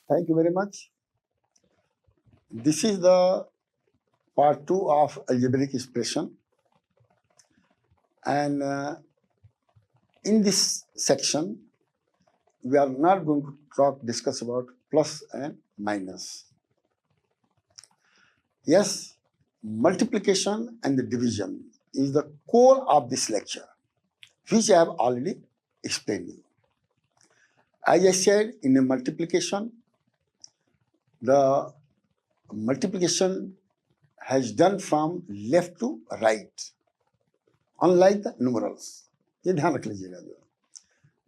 Thank you very much. This is the part 2 of algebraic expression, and in this section we are not going to discuss about plus and minus. Yes, multiplication and the division is the core of this lecture, which I have already explained you. As I said, in a multiplication, the multiplication has done from left to right, unlike the numerals. ये ध्यान रख लीजिएगा.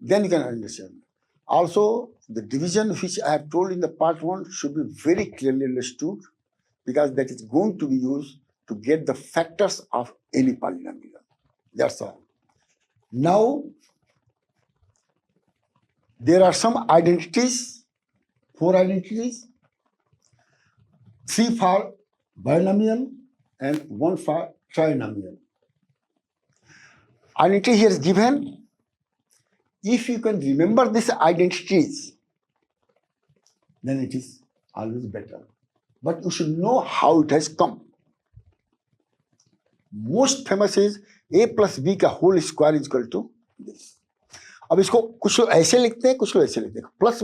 Then you can understand. Also, the division which I have told in the part 1 should be very clearly understood, because that is going to be used to get the factors of any polynomial. That's all. Now, there are some identities, 4 identities, 3 for binomial and 1 for trinomial. Identity here is given. If you can remember these identities, then it is always better. But you should know how it has come. Most famous is a plus b का whole square is equal to this. अब इसको कुछ लोग ऐसे लिखते हैं, कुछ लोग ऐसे लिखते हैं. प्लस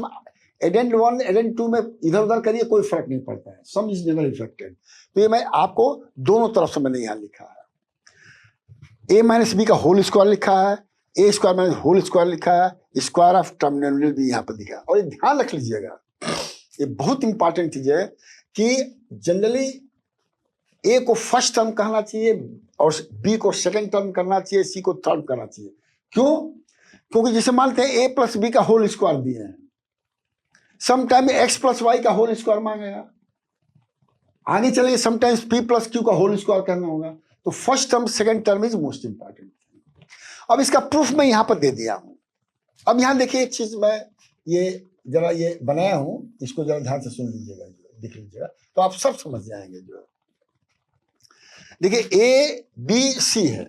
एडेंड 1 एडेंड 2 में इधर उधर करिए, कोई फर्क नहीं पड़ता है. सम इज नेवर इफेक्टेड. तो ये मैं आपको दोनों तरफ से मैंने यहाँ लिखा है. a माइनस बी का होल स्क्वायर लिखा है, ए स्क्वायर माइनस होल स्क्वायर लिखा है, स्क्वायर ऑफ टर्मिनल भी यहाँ पर दिखा है. और ये ध्यान रख लीजिएगा, ये बहुत इंपॉर्टेंट चीज है कि जनरली ए को फर्स्ट टर्म कहना चाहिए और बी को सेकंड टर्म करना चाहिए, सी को थर्ड करना चाहिए. क्यों? क्योंकि जैसे मानते हैं ए प्लस बी का होल स्क्वायर दिए हैं, समटाइम एक्स प्लस वाई का होल स्क्वायर मांगेगा. आगे चलिए समटाइम्स पी प्लस क्यू का होल स्क्वायर करना होगा. तो first term second term is most important. अब इसका प्रूफ मैं यहां पर दे दिया हूं. अब यहां देखिए एक चीज मैं ये जरा ये बनाया हूं, इसको जरा ध्यान से सुन लीजिएगा, देख लीजिएगा, तो आप सब समझ जाएंगे. जो देखिए ए बी सी है.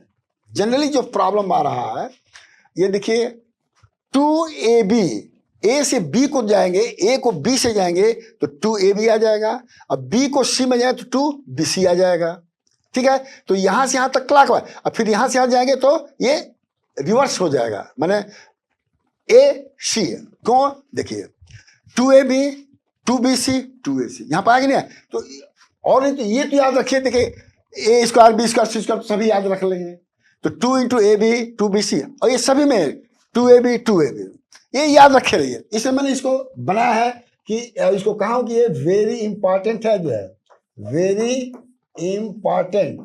जनरली जो प्रॉब्लम आ रहा है, ये देखिए 2ab, ए से बी को जाएंगे, ए को बी से जाएंगे तो 2ab आ जाएगा. अब बी को सी में जाए तो 2bc आ जाएगा. ठीक है. तो यहां से यहां तक क्लॉकवाइज, अब फिर यहां से यहां जाएंगे तो ये रिवर्स हो जाएगा, माने ए सी. क्यों? देखिए 2ab 2bc 2ac यहां पर आगे नहीं है. तो और नहीं तो ये तो याद रखिए, देखिए ए स्क्वायर बी स्क्वायर सी स्क्वायर सभी याद रख लेंगे. तो 2 इंटू ए बी 2bc, और ये सभी में 2ab 2ab, ये याद रखे रहिए. इसलिए मैंने इसको बनाया है कि इसको कहा हूं कि ये वेरी इंपॉर्टेंट है, जो है वेरी इंपॉर्टेंट.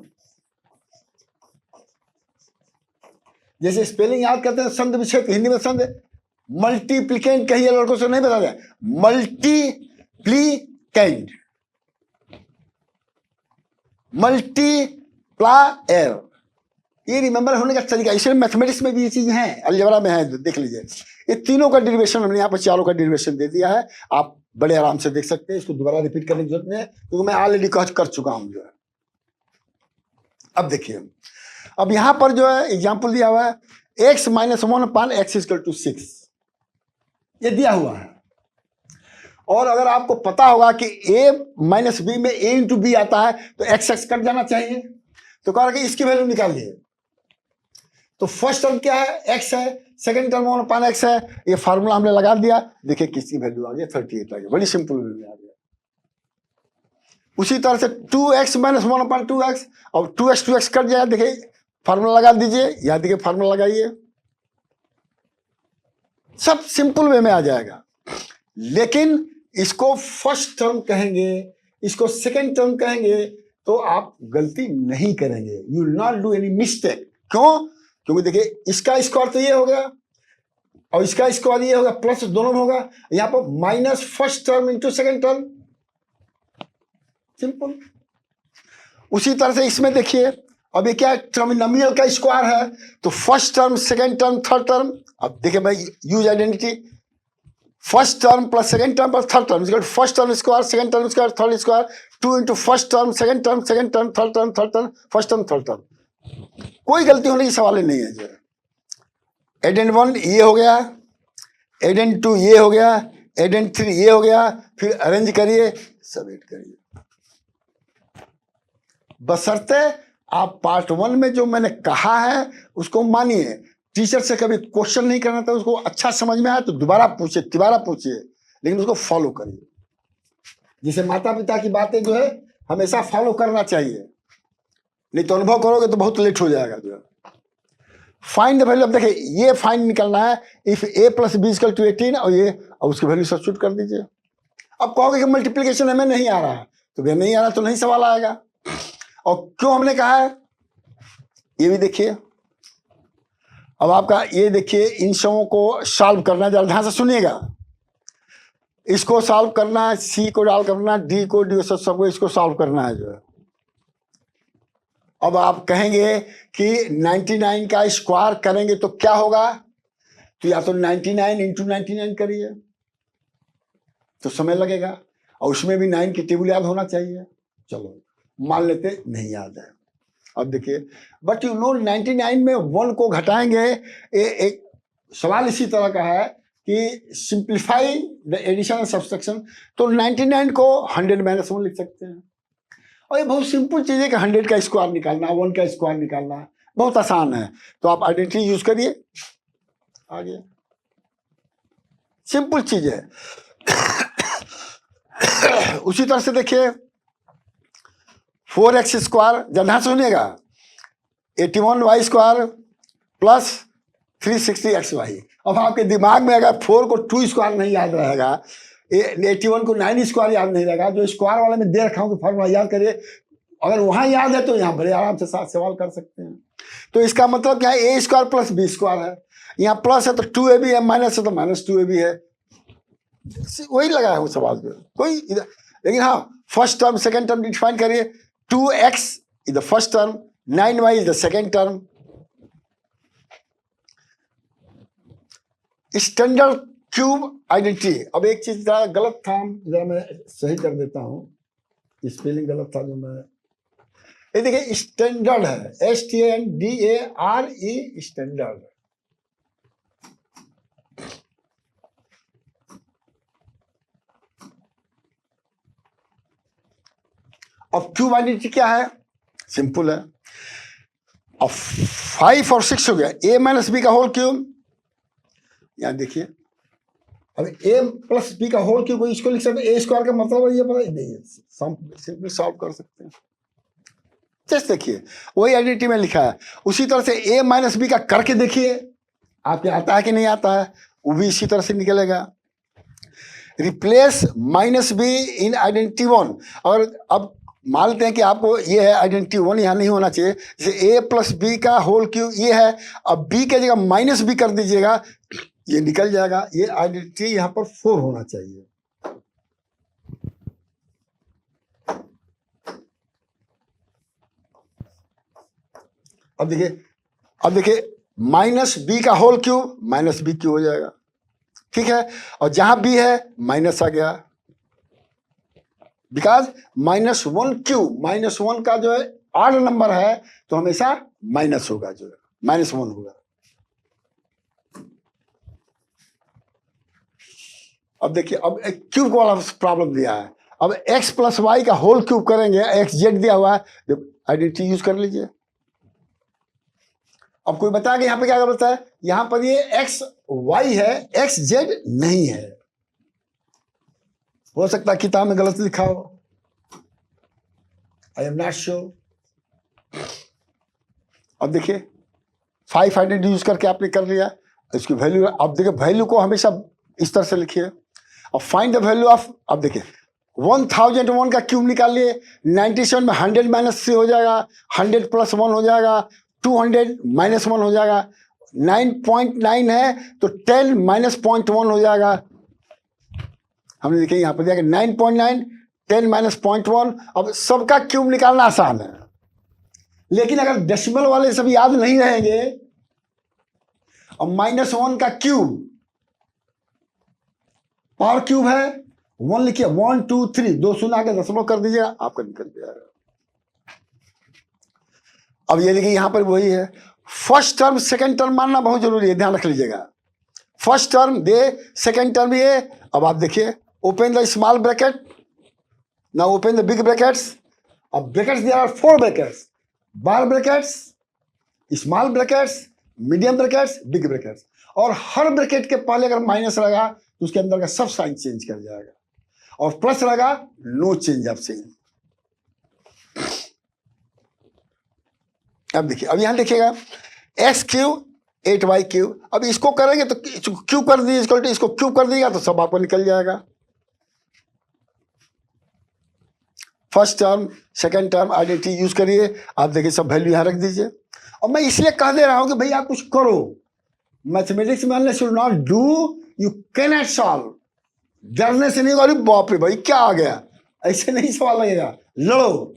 जैसे स्पेलिंग याद करते हैं संध विच्छेद, हिंदी में संध मल्टीप्लिकेंट कहिए, लड़कों से नहीं बता जाए, मल्टीप्लिकेंट, मल्टीप्लायर. ये रिमेंबर होने का तरीका. इसलिए मैथमेटिक्स में भी ये चीज है, अलजेब्रा में है, देख लीजिए. ये तीनों का डेरिवेशन हमने यहाँ पर चारों का डेरिवेशन दे दिया है. आप बड़े आराम से देख सकते हैं, इसको दोबारा रिपीट करने की जरूरत नहीं है, क्योंकि मैं ऑलरेडी कर चुका हूं. जो है अब देखिए, अब यहां पर जो है एग्जाम्पल दिया हुआ है, x minus 1 upon x equal to 6, ये दिया हुआ है. और अगर आपको पता होगा कि a माइनस बी में a इंटू बी आता है तो x कट जाना चाहिए. तो कह रहा कि इसकी वैल्यू निकालिए. तो फर्स्ट टर्म क्या है? x है, सेकंड टर्म 1 अपान x है. ये फार्मूला हमने लगा दिया. देखिए किसकी वैल्यू आ गई, 38 आ गई. बड़ी सिंपल वैल्यू आ गया. उसी तरह से 2x माइनस 1 अपान 2x, और 2x कट जाए. देखिए फार्मूला लगा दीजिए, यहां देखिए फार्मूला लगाइए, सब सिंपल वे में आ जाएगा. लेकिन इसको फर्स्ट टर्म कहेंगे, इसको सेकंड टर्म कहेंगे, तो आप गलती नहीं करेंगे. You will not do any mistake. क्यों? क्योंकि देखिए इसका स्क्वायर तो ये हो गया और इसका स्क्वायर ये होगा, प्लस दोनों में होगा. यहां पर minus first term into second term, simple. उसी तरह से इसमें देखिए, अब ये क्या ट्राइनोमियल का स्क्वायर है, तो first term second term third term. अब देखिए भाई, use identity, first term plus second term plus third term, first term square second term square third square, 2 into first term second term third term first term third term. कोई गलती होने की सवाल ही नहीं है. जो एडेंड 1 ये हो गया, एडेंड 2 ये हो गया, एडेंट 3 ये हो गया, फिर अरेंज करिए, सबमिट करिए। बशर्ते आप पार्ट 1 में जो मैंने कहा है उसको मानिए। टीचर से कभी क्वेश्चन नहीं करना था, उसको अच्छा समझ में आया तो दोबारा पूछिए, तिबारा पूछिए, लेकिन उसको फॉलो करिए। जिसे माता पिता की बातें जो है हमेशा फॉलो करना चाहिए, नहीं तो अनुभव करोगे तो बहुत लेट हो जाएगा जो है। फाइंड द वैल्यू, अब देखिए ये फाइंड निकलना है, इफ a + b = 18, और ये और उसकी वैल्यू सब्स्टिट्यूट कर दीजिए। अब कहोगे कि मल्टीप्लिकेशन हमें नहीं आ रहा है, तो भैया नहीं आ रहा तो नहीं सवाल आएगा। और क्यों हमने कहा है ये भी देखिए। अब आपका ये देखिए, इन सबों को सॉल्व करना, जरा ध्यान से सुनिएगा। इसको सॉल्व करना है, सी को डाल करना, डी को डी सबको इसको सॉल्व करना है जो है। अब आप कहेंगे कि 99 का स्क्वायर करेंगे तो क्या होगा, तो या तो 99 × 99 करिए तो समय लगेगा, और उसमें भी 9 की टेबल याद होना चाहिए। चलो मान लेते नहीं याद है। अब देखिए, बट यू नो 99 में 1 को घटाएंगे। एक सवाल इसी तरह का है कि simplify the addition and subtraction, तो 99 को 100 - 1 लिख सकते हैं। और ये बहुत सिंपल चीज़ है कि 100 का स्क्वायर निकालना, 1 का स्क्वायर निकालना बहुत आसान है। तो आप आइडेंटिटी यूज करिए, आ गया, सिंपल चीज है। उसी तरह से देखिए 4x², ध्यान से सुनिएगा, 81y² + 360xy। अब आपके दिमाग में अगर 4 को 2² नहीं याद रहेगा, 81 को 9² याद नहीं रहेगा, जो स्क्वायर वाले में दे रखा हूँ फॉर्मूला याद करिए, अगर वहां याद है तो यहाँ बड़े आराम से साथ सवाल कर सकते हैं। तो इसका मतलब क्या है, a² + b² है, यहाँ प्लस है तो 2ab है, माइनस है तो -2ab है, वही लगाया हूँ सवाल में कोई इधर। लेकिन हाँ, first term second term define करिए। 2x is the first term, 9y is the second term. Standard cube identity. अब एक चीज जरा गलत था, जरा मैं सही कर देता हूँ, स्पेलिंग गलत था जो मैं, ये देखिए स्टैंडर्ड है, STANDARE, स्टैंडर्ड। अब क्यूब आइडेंटिटी क्या है, सिंपल है। अब 5 और 6 हो गया, a - b का होल क्यूब। यहां देखिए, अब a + b का होल क्यूब, इसको लिख सकते हैं, a² का मतलब है ये पता ही नहीं है, सिंपल सॉल्व कर सकते हैं। जस्ट देखिए वही आइडेंटिटी में लिखा है। उसी तरह से a - b का करके देखिए, आपके आता है कि नहीं आता है, वो भी इसी तरह से निकलेगा। रिप्लेस -b इन आइडेंटिटी 1। और अब मान लेते हैं कि आपको ये है आइडेंटिटी 1 यहाँ नहीं होना चाहिए, जैसे a + b का होल क्यूब ये है, अब b के जगह -b कर दीजिएगा, ये निकल जाएगा। ये आइडेंटिटी यहाँ पर 4 होना चाहिए। अब देखिए -b का होल क्यूब -b³ हो जाएगा, ठीक है। और जहां b है माइनस आ गया, बिकॉज -1³ -1 का जो है ऑड नंबर है तो हमेशा माइनस होगा, जो है -1 होगा। अब देखिए, अब एक क्यूब वाला प्रॉब्लम दिया है। अब x + y का होल क्यूब करेंगे, xz दिया हुआ है, आइडेंटिटी यूज कर लीजिए। अब कोई बताया कि यहाँ पे क्या गलत है, यहाँ पर ये xy है, xz नहीं है। हो सकता है किताब में गलत लिखा हो, आई एम नॉट श्योर। अब देखिए 5 आइडेंटिटी यूज करके आपने कर लिया, इसकी वैल्यू, अब देखिए वैल्यू को हमेशा इस तरह से लिखिए। अब फाइंड द वैल्यू ऑफ, अब देखिए 1001 का क्यूब निकाल लिए, 97 में 100 - 3 हो जाएगा, 100 + 1 हो जाएगा, 200 - 1 हो जाएगा, 9.9 है तो 10 - 0.1 हो जाएगा। हमने देखिए यहाँ पर दिया कि 9.9 10 - 0.1। अब सबका क्यूब निकालना आसान है, लेकिन अगर डेसिमल वाले सब याद नहीं रहेंगे, और -1 का क्यूब पावर क्यूब है, 1 लिखिए, 1 2 3 2 शून्य आके दशमलव कर दीजिएगा, आपका निकल जाएगा। अब ये देखिए यहाँ पर वही है, फर्स्ट टर्म सेकंड टर्म मानना बहुत जरूरी है, ध्यान रख लीजिएगा। फर्स्ट टर्म दे, सेकेंड टर्म ये। अब आप देखिए, open the small bracket, now open the big brackets. अब brackets there are 4 brackets, bar brackets, small brackets, medium brackets, big brackets. और हर ब्रैकेट के पहले अगर माइनस रहेगा तो उसके अंदर का सब साइन चेंज कर जाएगा, और प्लस रहेगा नो चेंज ऑफ साइन। अब देखिए, अब यहां देखिएगा एक्स क्यूब 8y क्यूब। अब इसको करेंगे तो क्यूब कर दीजिए, इसको क्यूब कर दीजिएगा तो सब आपको निकल जाएगा। First term, second term identity use करिए। आप देखिए सब वैल्यू यहां रख दीजिए। और मैं इसलिए कह दे रहा हूं कि भाई आप कुछ करो, मैथमेटिक्स में unless you not do you can not solve. डरने से नहीं, अरे बाप रे भाई क्या आ गया, ऐसे नहीं सवाल लगेगा। लड़ो,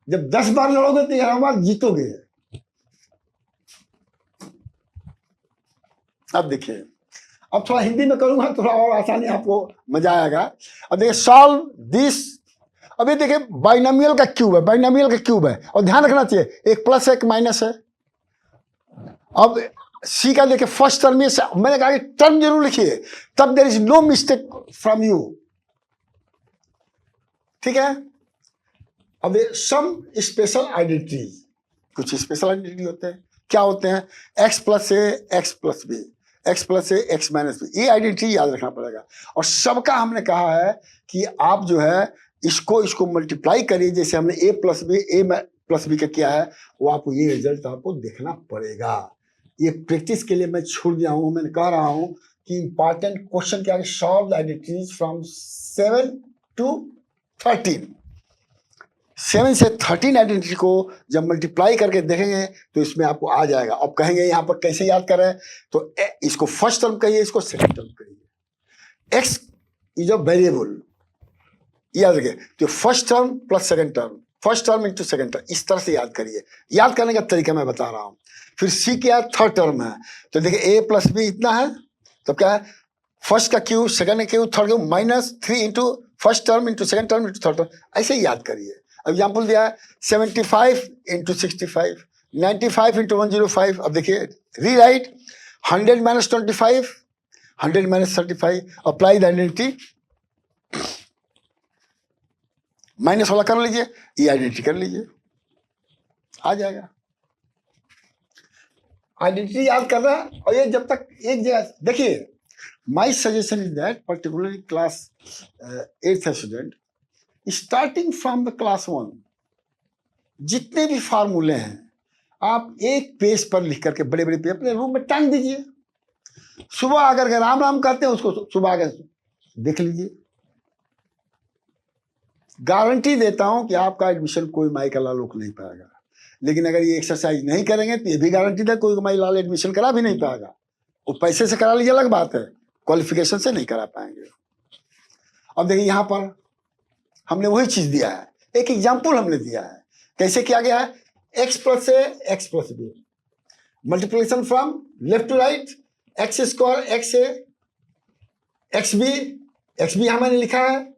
जब 10 बार लड़ोगे तो 11 बार जीतोगे। अब देखिए, अब थोड़ा हिंदी में करूंगा, थोड़ा और आसानी, आपको मजा आएगा। अब देखिए, सॉल्व दिस। अब ये देखिए बाइनोमियल का क्यूब है, बाइनोमियल का क्यूब है, और ध्यान रखना चाहिए एक प्लस है एक माइनस है। अब सी का देखिए फर्स्ट टर्म में मैंने कहा कि टर्म जरूर लिखिए, तब there is no mistake from you, ठीक है। अब सम स्पेशल आइडेंटिटी, कुछ स्पेशल आइडेंटिटी होते हैं। क्या होते हैं? एक्स प्लस ए x plus B, X plus ए एक्स माइनस बी, ये आइडेंटिटी याद रखना पड़ेगा। और सबका हमने कहा है कि आप जो है इसको मल्टीप्लाई करिए, जैसे हमने ए प्लस बी का किया है, वो आपको ये रिजल्ट आपको देखना पड़ेगा। ये प्रैक्टिस के लिए मैं छोड़ दिया हूं। मैंने कह रहा हूं कि इंपॉर्टेंट क्वेश्चन क्या है, solve the identities from 7 to 13। 7 से 13 आइडेंटिटी को जब मल्टीप्लाई करके देखेंगे तो इसमें आपको आ जाएगा। अब कहेंगे यहाँ पर कैसे याद करें, तो इसको फर्स्ट टर्म कहिए, इसको सेकंड टर्म कहिए। एक्स इज अ वेरिएबल, याद रखिए। तो first term plus second term, first term into second term, इस तरह से याद करिए। याद करने का तरीका मैं बता रहा हूं। फिर सी क्या है, थर्ड टर्म है, तो देखिए ए प्लस बी इतना है, तो क्या है फर्स्ट का क्यूब, सेकंड का cube, third cube, minus 3 into first term into second term into third term, ऐसे ही याद करिए। एग्जाम्पल दिया है 75 इंटू 65, 95 इंटू 105। अब देखिए rewrite 100 minus 25, 100 minus 35, apply the identity, minus वाला कर लीजिए, ये आइडेंटिटी कर लीजिए, आ जाएगा। आइडेंटिटी याद कर रहा है। और ये जब तक एक जगह देखिए, my suggestion is that particularly class 8th student, starting from the class 1, जितने भी फार्मूले हैं आप एक पेज पर लिख करके बड़े बड़े पेज अपने रूम में टांग दीजिए। सुबह आकर के राम राम कहते हैं, उसको सुबह आकर देख लीजिए। गारंटी देता हूं कि आपका एडमिशन कोई माई का लाल रोक नहीं पाएगा। लेकिन अगर ये एक्सरसाइज नहीं करेंगे तो ये भी गारंटी है कोई माई लाल एडमिशन करा भी नहीं पाएगा। वो पैसे से करा लीजिए अलग बात है, क्वालिफिकेशन से नहीं करा पाएंगे। अब देखिए यहां पर हमने वही चीज दिया है, एक एग्जाम्पल हमने दिया है। कैसे किया गया है, x plus A x plus b, multiplication from left to right, x square x a x b यहां मैंने लिखा है,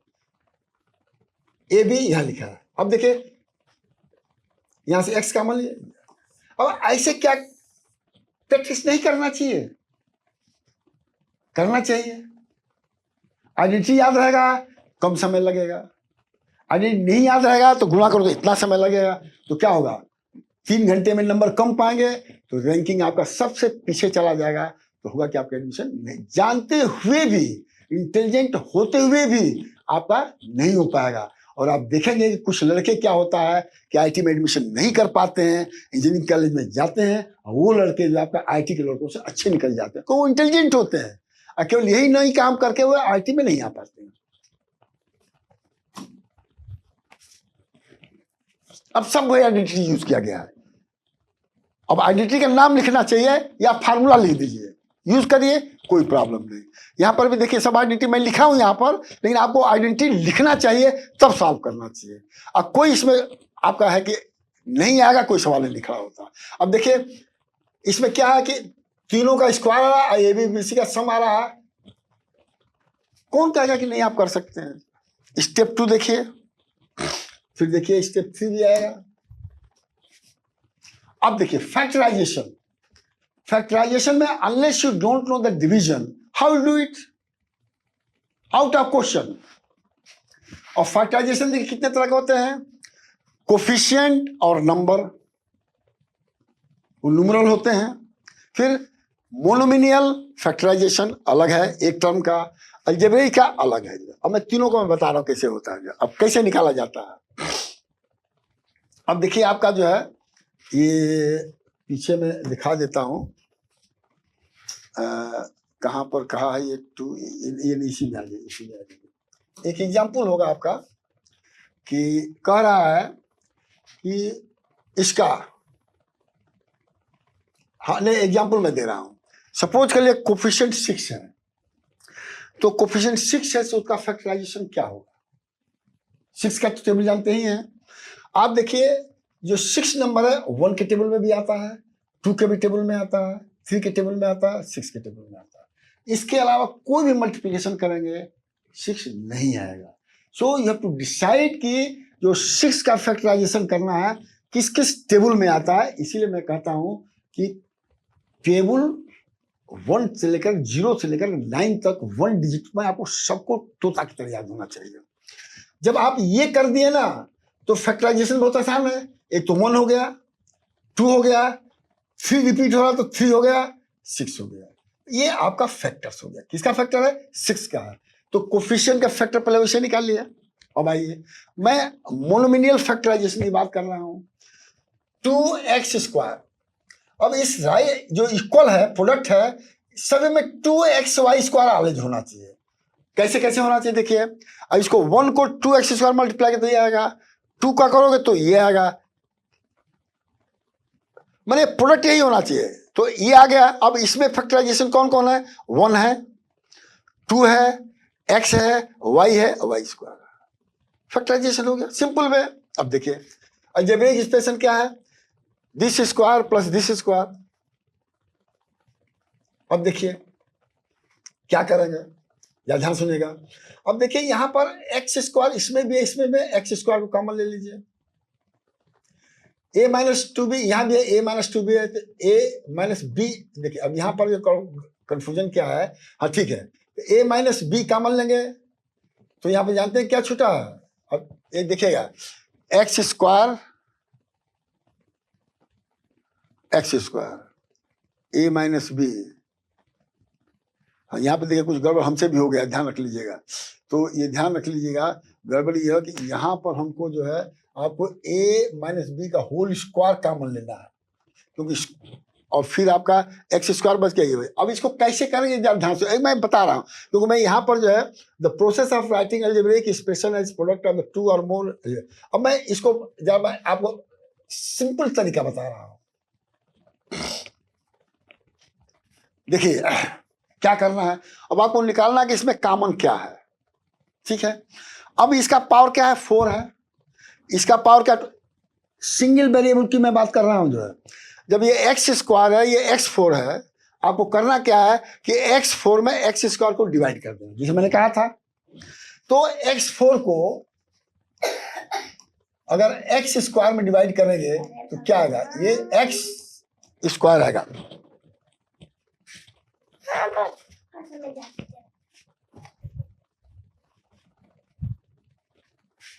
ए बी यहां लिखा है। अब देखिए यहां से एक्स का मान लीजिए। अब ऐसे क्या प्रैक्टिस नहीं करना चाहिए, करना चाहिए। आइडेंटिटी याद रहेगा कम समय लगेगा, आइडेंटिटी नहीं याद रहेगा तो गुणा करो तो इतना समय लगेगा। तो क्या होगा, 3 घंटे में नंबर कम पाएंगे तो रैंकिंग आपका सबसे पीछे चला जाएगा। तो होगा कि आपका एडमिशन नहीं, जानते हुए भी, इंटेलिजेंट होते हुए भी आपका नहीं हो पाएगा। और आप देखेंगे कि कुछ लड़के क्या होता है कि आईटी में एडमिशन नहीं कर पाते हैं, इंजीनियरिंग कॉलेज में जाते हैं, और वो लड़के जो आपका आईटी के लड़कों से अच्छे निकल जाते हैं, तो वो इंटेलिजेंट होते हैं, और केवल यही नहीं काम करके वो आईटी में नहीं आ पाते हैं। अब सब वही आइडेंटिटी यूज किया गया है। अब आइडेंटिटी का नाम लिखना चाहिए या फार्मूला लिख दीजिए, यूज करिए, कोई प्रॉब्लम नहीं। यहां पर भी देखिए सब आइडेंटिटी मैं लिखा हूं यहां पर, लेकिन आपको आइडेंटिटी लिखना चाहिए तब सॉल्व करना चाहिए। अब कोई इसमें आपका है कि नहीं आएगा, कोई सवाल नहीं लिखा होता। अब देखिए इसमें क्या है कि तीनों का स्क्वायर आ रहा है, ए बी बी सी का सम आ रहा है, कौन कहेगा कि नहीं आप कर सकते हैं। स्टेप 2 देखिए, फिर देखिए स्टेप 3 भी आएगा। अब देखिए फैक्टराइजेशन, फैक्टराइजेशन में unless you don't know the division how do it, out of question. और फैक्टराइजेशन देखिए कितने तरह के होते हैं, कोफिशिएंट और नंबर, वो न्यूमरल होते हैं। फिर मोनोमिनियल फैक्टराइजेशन अलग है एक टर्म का, अलजेब्रिक का अलग है। अब मैं तीनों को मैं बता रहा हूं कैसे होता है, अब कैसे निकाला जाता है। अब देखिए आपका जो है ये पीछे में दिखा देता हूं, कहां पर कहा है ये टू, ये इसी में आ जाए, इसी में आ जाए। एक एग्जाम्पल होगा आपका कि कह रहा है कि इसका, हाँ नहीं एग्जाम्पल मैं दे रहा हूं, सपोज कर लिए कोफिशिएंट 6 है, तो कोफिशिएंट 6 है तो उसका फैक्टराइजेशन क्या होगा। 6 का तो टेबल जानते ही हैं आप। देखिए जो 6 नंबर है 1 के टेबल में भी आता है, 2 के भी टेबल में आता है, 3 के टेबल में आता है, 6 के टेबल में आता है। इसके अलावा कोई भी मल्टीप्लिकेशन करेंगे 6 नहीं आएगा। So you have to decide कि जो 6 का फैक्टराइजेशन करना है किस किस टेबल में आता है। इसीलिए मैं कहता हूं कि टेबल 1 से लेकर 0 से लेकर 9 तक 1 डिजिट में आपको सबको तोता की तरह याद होना चाहिए। जब आप ये कर दिए ना तो फैक्टराइजेशन बहुत आसान है। एक तो 1 हो गया, 2 हो गया, 3 रिपीट हो रहा तो 3 हो गया, 6 हो गया। ये आपका फैक्टर्स हो गया। किसका फैक्टर है, 6 का है। तो कोफिशिएंट का फैक्टर पहले वैसे निकाल लिया। अब आइए मैं मोनोमिनियल फैक्टराइजेशन की बात कर रहा हूं, 2x²। अब इस जो इक्वल है, प्रोडक्ट है, सभी में 2xy² आवेज होना चाहिए। कैसे कैसे होना चाहिए देखिए, अब इसको 1 को 2x² मल्टीप्लाई तो ये आएगा, 2 का करोगे तो ये आएगा, माने प्रोडक्ट यही होना चाहिए। तो ये आ गया। अब इसमें फैक्टराइजेशन कौन कौन है, 1 है, 2 है, x है, y है, y²। फैक्टराइजेशन हो गया सिंपल वे। अब देखिए अलजेब्रिक एक्सप्रेशन क्या है, this square plus this square. अब देखिए क्या करेंगे, या ध्यान सुनिएगा। अब देखिए यहां पर x², इसमें भी इसमें भी x² को कॉमन ले लीजिए। a माइनस 2b, यहां भी है a माइनस 2b है, तो a माइनस b। देखिए अब यहां पर कंफ्यूजन क्या है, हाँ ठीक है, तो a माइनस b कॉमन लेंगे तो यहां पर जानते हैं क्या छूटा है। अब एक देखिएगा x² a माइनस b। हाँ यहाँ पे देखिए कुछ गड़बड़ हमसे भी हो गया, ध्यान रख लीजिएगा। तो ये ध्यान रख लीजिएगा, गड़बड़ ये है कि यहाँ पर हमको जो है आपको a माइनस b का होल स्क्वायर कॉमन लेना है, क्योंकि और फिर आपका x² बच गया ये। अब इसको कैसे करेंगे जब ध्यान से, मैं बता रहा हूँ, क्योंकि मैं यहाँ पर जो है the process of writing algebraic expression as product of the 2 और मोर। अब मैं इसको जब मैं आपको सिंपल तरीका बता रहा हूँ। देखिए क्या करना है, अब आपको निकालना है कि इसमें कॉमन क्या है, ठीक है। अब इसका पावर क्या है, 4 है, इसका पावर क्या, सिंगल वेरिएबल की मैं बात कर रहा हूं जो है। जब ये x² है, ये x4 है, आपको करना क्या है कि x4 में x² को डिवाइड कर देना, जैसे मैंने कहा था। तो x4 को अगर x² में डिवाइड करेंगे तो क्या आएगा, ये x² आएगा।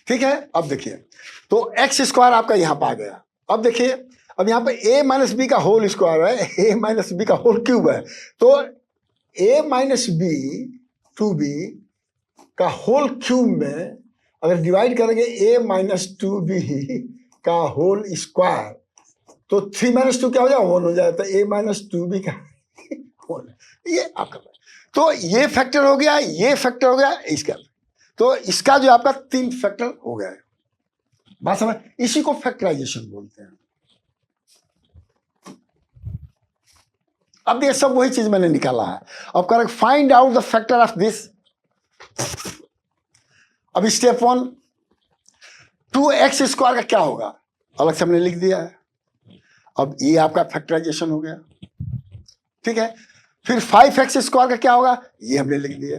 ठीक है। अब देखिए तो x² आपका यहां पर आ गया। अब देखिए अब यहां पे a माइनस बी का होल स्क्वायर है, a माइनस बी का होल क्यूब है, तो a माइनस बी 2b का होल क्यूब में अगर डिवाइड करेंगे a माइनस 2b का होल स्क्वायर, तो 3 माइनस 2 क्या हो जाएगा, 1 हो जाएगा। तो a माइनस 2b का होल, ये आपका, तो ये फैक्टर हो गया, ये फैक्टर हो गया, इसका। तो इसका जो आपका 3 फैक्टर हो गया है, बात समझ, इसी को फैक्टराइजेशन बोलते हैं। अब ये सब वही चीज मैंने निकाला है। अब correct find out the factor of this. अब स्टेप 1 2x² का क्या होगा, अलग से हमने लिख दिया है। अब ये आपका फैक्टराइजेशन हो गया, ठीक है। फिर 5x² का क्या होगा, ये हमने लिख दिया,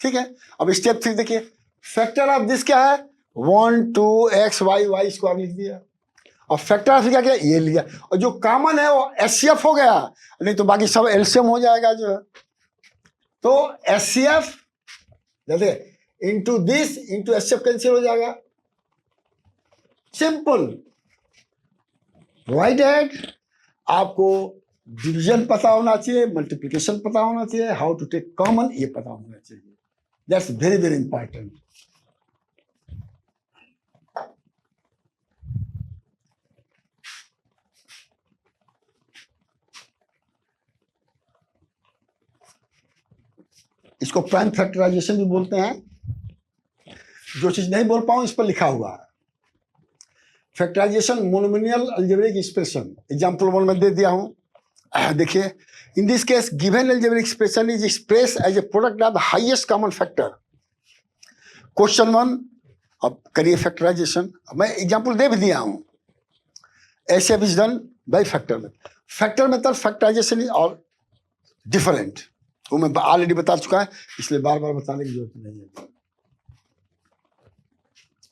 ठीक है। अब स्टेप 3 देखिए, फैक्टर ऑफ दिस क्या है, 1 2xy y² लिख दिया। और फैक्टर ऑफ क्या, ये लिया, और जो कॉमन है वो HCF हो गया, नहीं तो बाकी सब एलसीएम हो जाएगा जो है। तो HCF जैसे into this into HCF cancel हो जाएगा, सिंपल। राइट एड आपको डिवीजन पता होना चाहिए, मल्टीप्लिकेशन पता होना चाहिए, हाउ टू टेक कॉमन ये पता होना चाहिए। That's very very important. इसको प्राइम फैक्टराइजेशन भी बोलते हैं। जो चीज नहीं बोल पाऊं इस पर लिखा हुआ है। Factorisation monomial algebraic expression, example 1 में दे दिया हूं। देखिए, in this case given algebraic expression is express as a product of the highest common factor. Question 1, अब करिए फैक्टराइजेशन। मैं एग्जांपल दे भी दिया हूं। HCF is done by factor method. Factor method factorisation is all different, वो मैं already बता चुका है, इसलिए बार बार बताने की जरूरत नहीं है।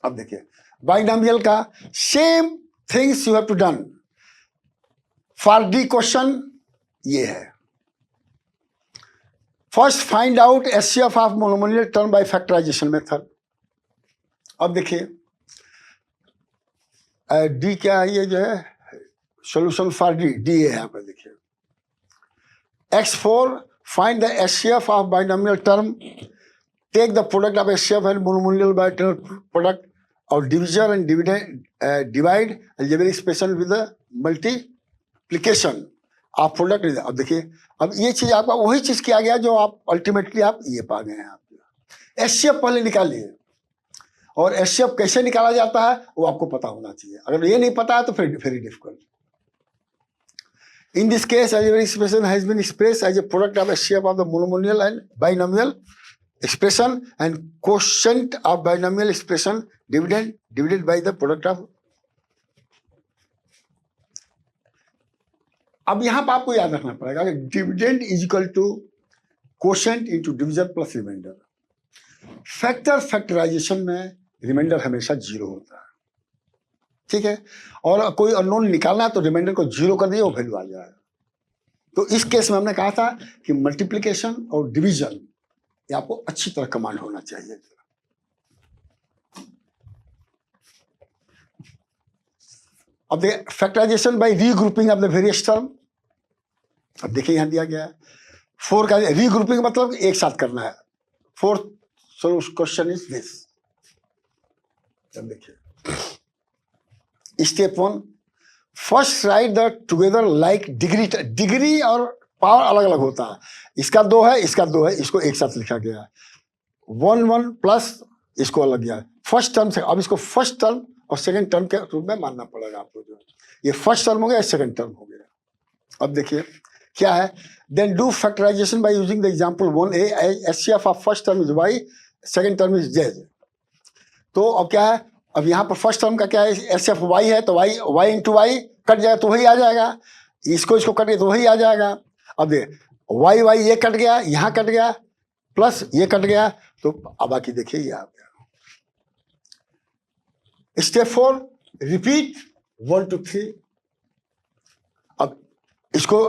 अब देखिए बाइनोमियल का same things you have to done for the question. ये है first find out HCF of monomial term by factorisation method. अब देखिए डी क्या है, ये जो है सॉल्यूशन फॉर डी है यहाँ पर। देखिए X4 find the HCF of binomial term, take the product of HCF and monomial binomial product और divisor and divide algebraic expression with the multiplication of product। अब देखिए, अब ये चीज आपका वही चीज किया गया जो आप अल्टीमेटली आप ये पा गए हैं। आप HCF पहले निकालिए, और HCF कैसे निकाला जाता है वो आपको पता होना चाहिए। अगर ये नहीं पता है तो फिर very difficult. In this case, algebraic expression has been expressed as a product of HCF of the monomial and binomial expression and quotient of binomial expression divided by the product of। अब यहां पर आपको याद रखना पड़ेगा कि dividend is equal to quotient into division plus remainder. Factorisation में remainder हमेशा 0 होता है, ठीक है। और कोई अननोन निकालना है तो रिमाइंडर को 0 कर दिए, वो वैल्यू आ जाएगा। तो इस केस में हमने कहा था कि मल्टीप्लिकेशन और डिवीजन ये आपको अच्छी तरह कमांड होना चाहिए। अब देखिए factorisation by regrouping of the various term. अब देखिए यहां दिया गया है 4 का रीग्रुपिंग मतलब एक साथ करना है। Fourth question is this. अब देखिए step 1, first right the together like degree और पावर अलग अलग होता है। इसका 2 है, इसका 2 है, इसको एक साथ लिखा गया है। 1 1 प्लस इसको अलग गया है फर्स्ट टर्म से। अब इसको फर्स्ट टर्म और सेकंड टर्म के रूप में मानना पड़ेगा आपको। जो ये फर्स्ट टर्म हो गया, सेकंड टर्म हो गया। अब देखिए क्या है, then do factorisation by using the example 1a HCF of first term is y, second term is z। तो अब क्या है, अब यहाँ पर फर्स्ट टर्म का क्या है, HCF y है तो y इंटू वाई कट जाएगा तो वही आ जाएगा। इसको कट गया तो वही आ जाएगा। अब देख y ये कट गया, यहाँ कट गया, प्लस ये कट गया, तो अब बाकी देखिए ये आ गया। Step 4 repeat 1 2 3। अब इसको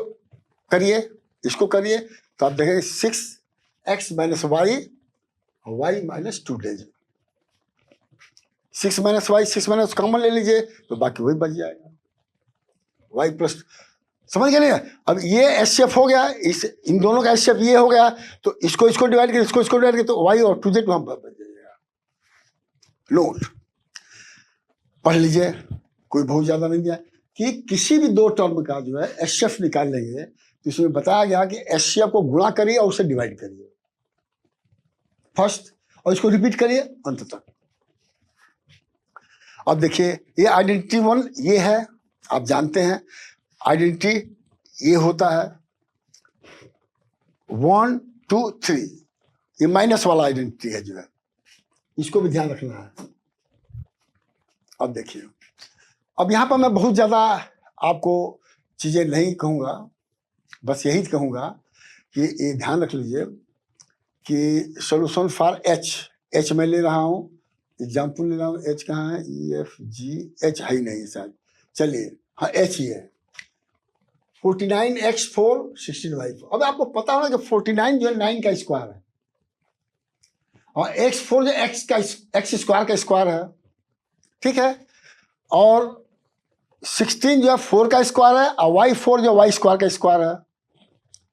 करिए, इसको करिए, तो आप देखेंगे 6x minus y, y minus 2 डेज। 6 माइनस वाई, 6 माइनस कॉमन ले लीजिए तो बाकी वही बच जाएगा, y प्लस। समझ गए नहीं? अब ये HCF हो गया, इन दोनों का HCF ये हो गया, तो इसको डिवाइड कर, इसको डिवाइड कर, तो y और 2z वहां पर बच जाएगा। नोट पढ़ लीजिए, कोई बहुत ज्यादा नहीं दिया कि किसी भी 2 टर्म का जो है HCF निकाल लेंगे तो इसमें बताया गया कि HCF को गुणा करिए और उसे डिवाइड करिए फर्स्ट, और इसको रिपीट करिए अंत तक। अब देखिए ये आइडेंटिटी 1 ये है, आप जानते हैं आइडेंटिटी ये होता है 1 2 3, ये माइनस वाला आइडेंटिटी है जो है, इसको भी ध्यान रखना है। अब देखिए, अब यहाँ पर मैं बहुत ज्यादा आपको चीजें नहीं कहूँगा, बस यही कहूँगा कि ये ध्यान रख लीजिए कि सॉल्यूशन फॉर एच मैं ले रहा हूँ, एग्जाम्पल ले रहा हूँ। एच कहाँ है, EF G, एच है ही नहीं शायद, चलिए हाँ एच ही है। 49x4 16y4। अब आपको पता होना कि 49 जो है 9 का स्क्वायर है और x4 जो x स्क्वायर का स्क्वायर है, ठीक है, और 16 जो है 4 का स्क्वायर है और y4 जो y स्क्वायर का स्क्वायर है।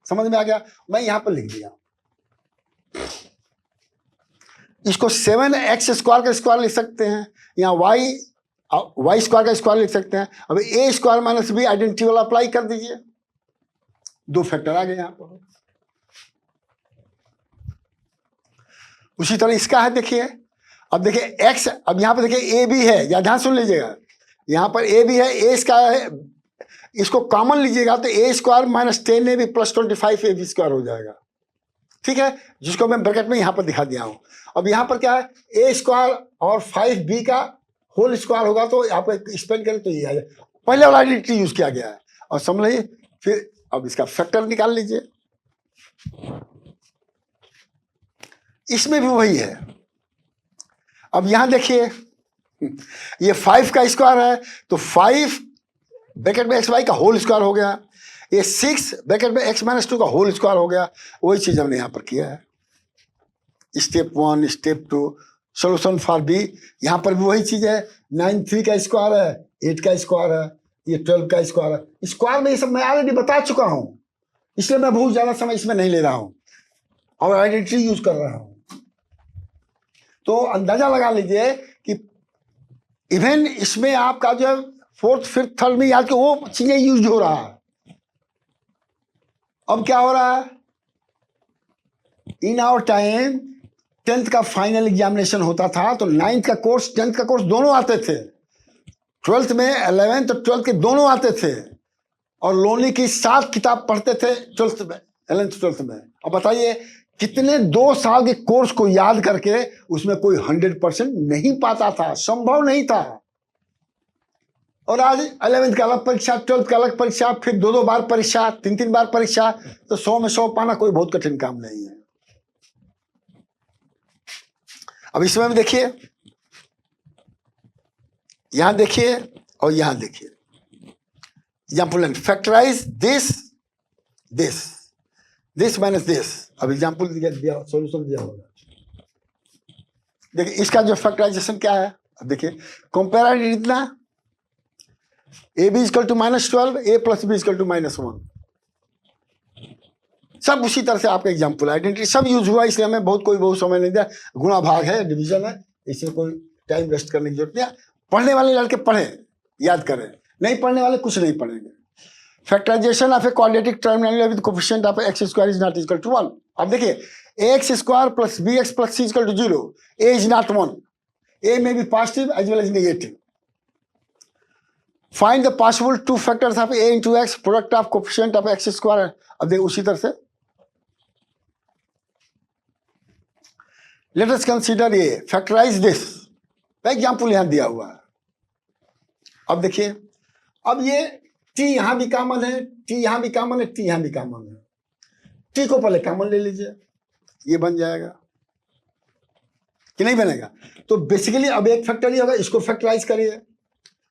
समझ में आ गया? मैं यहां पर लिख दिया, इसको 7x स्क्वायर का स्क्वायर लिख सकते हैं, यहाँ y स्क्वायर का स्क्वायर लिख सकते हैं। अब a square minus b identity वाला अप्लाई कर दीजिए, दो फैक्टर आ गए यहां पर। उसी तरह इसका है, देखिए, अब देखिए x, अब यहां पर देखिए a भी है, या ध्यान सुन लीजिएगा, यहां पर a भी है, a स्क्वायर है, इसको कॉमन लीजिएगा तो a square minus 10ab plus 25ab square हो जाएगा, ठीक है, जिसको मैं ब्रैकेट में यहां पर दिखा दिया हूं। अब यहां पर क्या है, a स्क्वायर और 5b का होल स्क्वायर होगा तो आप एक्सपेंड करें तो ये आ जाए, पहले वाला आइडेंटिटी यूज किया गया है। और समझ लीजिए, फिर अब इसका फैक्टर निकाल लीजिए, इसमें भी वही है। अब यहां देखिए, ये 5 का स्क्वायर है तो 5 ब्रैकेट में xy का होल स्क्वायर हो गया, ये 6 ब्रैकेट में x माइनस 2 का होल स्क्वायर हो गया। वही चीज हमने यहां पर किया है, step 1 step 2 solution for B. यहां पर भी वही चीज है, 9 3 का स्क्वायर है, 8 का स्क्वायर है, ये 12 का स्क्वायर है। स्क्वायर में ये सब मैं ऑलरेडी बता चुका हूं, इसलिए मैं बहुत ज्यादा समय इसमें नहीं ले रहा हूं और आइडेंटिटी यूज कर रहा हूं। तो अंदाजा लगा लीजिए कि इवन इसमें आपका जो है फोर्थ फिफ्थ थर्ड में याद के वो चीजें यूज हो रहा है। अब क्या हो रहा है, इन आवर टाइम 10th का फाइनल एग्जामिनेशन होता था तो 9th का कोर्स 10th का कोर्स दोनों आते थे, 12th में 11th और 12th के दोनों आते थे, और लोनी की 7 किताब पढ़ते थे 12th में, 11th 12th में। अब बताइए कितने 2 साल के कोर्स को याद करके उसमें कोई 100% नहीं पाता था, संभव नहीं था। और आज 11th का अलग परीक्षा, 12th का अलग परीक्षा, फिर 2 बार परीक्षा, 3 बार परीक्षा, तो 100 में 100 पाना कोई बहुत कठिन काम नहीं है। अब इसमें देखिए, यहां देखिए और यहां देखिए, example factorise this minus this. अब एग्जाम्पल दिया, सॉल्यूशन दिया होगा। देखिए इसका जो फैक्टराइजेशन क्या है, अब देखिए कंपेयर इतना, a b is equal to -12, a plus b is equal to -1, सब उसी तरह से आपका एग्जाम्पल आइडेंटिटी सब यूज हुआ, इसलिए हमें बहुत समय नहीं दिया। गुणा भाग है, डिवीजन है, इसमें कोई टाइम वेस्ट करने की जरूरत नहीं है। पढ़ने वाले लड़के पढ़ें, याद करें, नहीं पढ़ने वाले कुछ नहीं पढ़ेंगे। Factorisation of a quadratic triangle with coefficient of x square is not equal to 1। अब देखिए ax square plus bx plus c equal to 0, a is not 1, a may be positive as well as negative. Find the possible two factors of a into x, product of coefficient of x square। अब देखिए उसी तरह से let us consider ये factorize this, example यहां दिया हुआ है। अब देखिए, अब ये t यहां भी कॉमन है, t यहां भी कॉमन है, t यहां भी कॉमन है, t को पहले कॉमन ले लीजिए, ये बन जाएगा कि नहीं बनेगा। तो बेसिकली अब एक फैक्टर ही होगा, इसको फैक्टराइज करिए,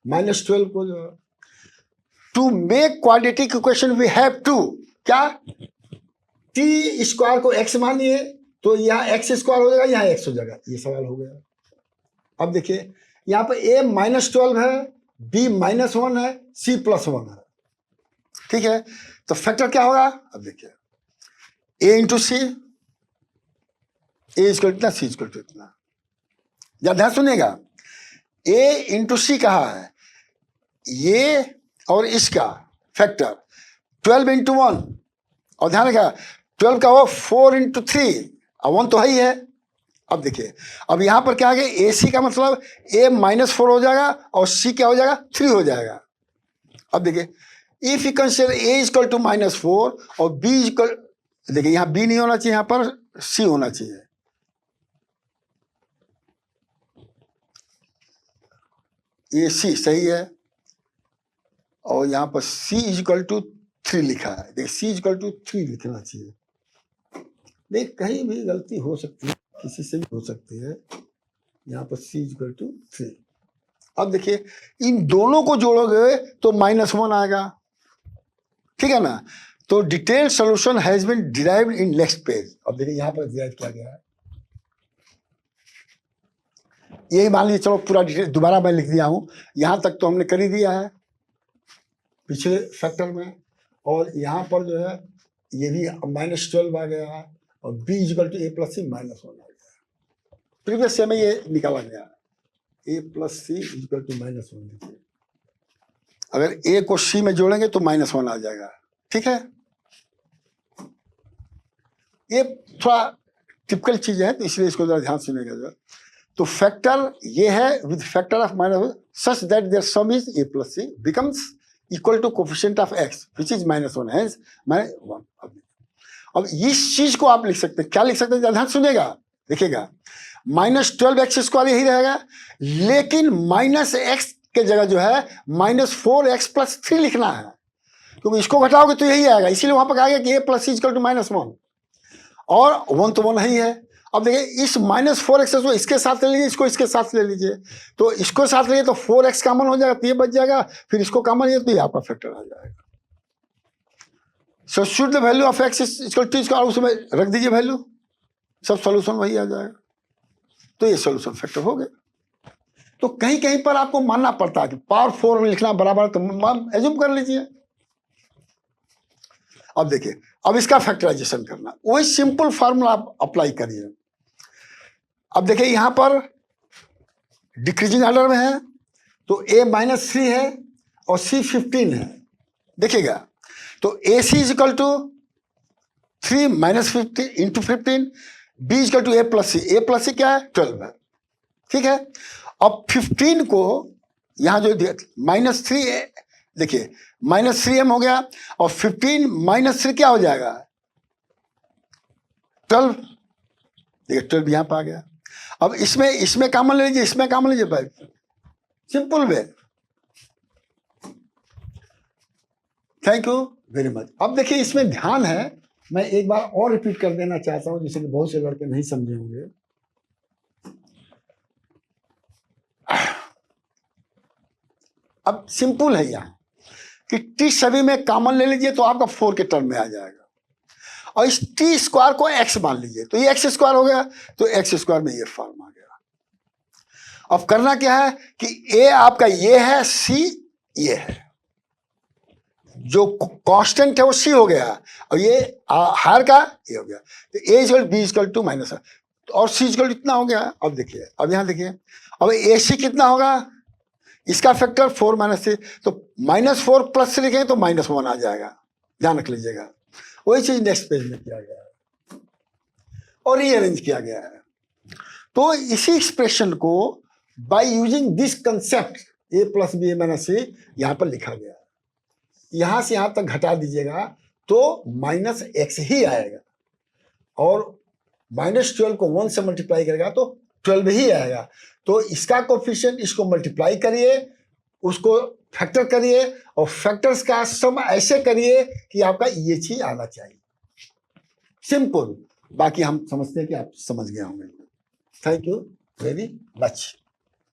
-12 को जो to make quadratic equation we have to क्या, टी स्क्वायर को x मानिए तो यहाँ x स्क्वायर हो जाएगा, यहाँ x हो जाएगा, ये सवाल हो गया। अब देखिए यहाँ पे a -12 है, b -1 है, c +1 है, ठीक है, तो फैक्टर क्या होगा। अब देखिए a into C, a equal इतना, c इक्वल टू इतना। ध्यान सुनिएगा, a इंटू सी कहा है, ये और इसका फैक्टर 12 इंटू 1, और ध्यान रखा 12 का वो 4 इंटू 3, और 1 तो है ही है। अब देखिए, अब यहां पर क्या है, ए सी का मतलब a -4 हो जाएगा और c क्या हो जाएगा, 3 हो जाएगा। अब देखिए if you consider a equal to -4 और b इक्वल, देखिए यहां b नहीं होना चाहिए, यहां पर c होना चाहिए। ये c सही है और यहां पर c इक्वल टू 3 लिखा है। देखिए c इक्वल टू 3 लिखना चाहिए। देख कहीं भी गलती हो सकती है, किसी से भी हो सकती है। यहाँ पर c इक्वल टू 3। अब देखिए इन दोनों को जोड़ोगे तो -1 आएगा, ठीक है ना। तो detail solution has been derived in next page. अब देखिए यहां पर डिराइव किया गया है, यही मान लीजिए, चलो पूरा डिटेल दोबारा मैं लिख दिया हूं, यहां तक तो हमने कर ही दिया है पिछले फैक्टर में, और यहां पर जो है ये भी -12 आ गया है, और b equal to a plus C minus 1 आ गया। प्रीवियस से में ये निकाला गया a plus C equal to -1। अगर a को c में जोड़ेंगे तो -1 आ जाएगा, ठीक है। ये थोड़ा टिपिकल चीज है, तो इसलिए इसको जरा ध्यान सुनेगा जरा। तो फैक्टर ये है with factor of minus such that their sum is a plus C becomes equal to coefficient of x which is -1 hence -1। अब इस चीज को आप लिख सकते हैं, क्या लिख सकते हैं, ध्यान सुनेगा, देखिएगा, -12x² यही रहेगा, लेकिन -x के जगह जो है -4x + 3 लिखना है, क्योंकि इसको घटाओगे तो यही आएगा, इसीलिए वहां पर आएगा कि a प्लस इक्वल टू -1, और 1 तो 1 ही है। अब देखिए इस -4x को इसके साथ ले लीजिए, इसको इसके साथ ले लीजिए, तो इसको साथ लीजिए तो 4x कॉमन हो जाएगा, तो ये बच जाएगा, फिर इसको कॉमन लीजिए तो ये आपका फैक्टर आ जाएगा। So should the value of x equal to, इसको उसमें रख दीजिए वैल्यू, सब सॉल्यूशन वही आ जाएगा, तो ये सॉल्यूशन फैक्टर हो गया। तो कहीं कहीं पर आपको मानना पड़ता है कि पावर 4 लिखना बराबर, तो एज्यूम कर लीजिए। अब देखिए, अब इसका फैक्टराइजेशन करना, वही सिंपल फार्मूला आप अप्लाई करिए। अब देखिए यहां पर डिक्रीजिंग ऑर्डर में है, तो a -3 है और c 15 है, देखिएगा, तो ac is equal to 3 - 15 into 15, b is equal to a plus C क्या है 12 है, ठीक है। अब 15 को यहां जो -3 देखिए -3m हो गया, और 15 - 3 क्या हो जाएगा 12, देखिए 12 यहां पर आ गया। अब इसमें कॉमन ले लीजिए, इसमें कॉमन लीजिए भाई, simple way. Thank you very much. अब देखिए इसमें ध्यान है, मैं एक बार और रिपीट कर देना चाहता हूं, जिसे कि बहुत से लड़के नहीं समझे होंगे। अब सिंपल है यहां कि टी सभी में कॉमन ले लीजिए तो आपका 4 के टर्म में आ जाएगा, और इस टी स्क्वायर को x मान लीजिए, तो ये x² हो गया, तो x² में ये फॉर्म आ गया। अब करना क्या है कि a आपका ये है, c ये है, जो कांस्टेंट है वो c हो गया, और ये हार का ये हो गया, तो a equal b equal to minus, और c इक्वल इतना हो गया। अब देखिए, अब यहां देखिए, अब ac कितना होगा, इसका फैक्टर 4 - 3, तो -4 + 3 लिखेंगे तो -1 आ जाएगा, ध्यान रख लीजिएगा। वही चीज नेक्स्ट पेज में किया गया है और रीअरेंज किया गया है। तो इसी एक्सप्रेशन को by using this concept a + b - c यहां पर लिखा गया है। यहां से यहां तक घटा दीजिएगा तो -x ही आएगा, और -12 को 1 से मल्टीप्लाई करेगा तो 12 ही आएगा। तो इसका कोफिशिएंट, इसको मल्टीप्लाई करिए, उसको फैक्टर करिए, और फैक्टर्स का सम ऐसे करिए कि आपका ये चीज आना चाहिए, सिंपल। बाकी हम समझते हैं कि आप समझ गए होंगे। Thank you very much.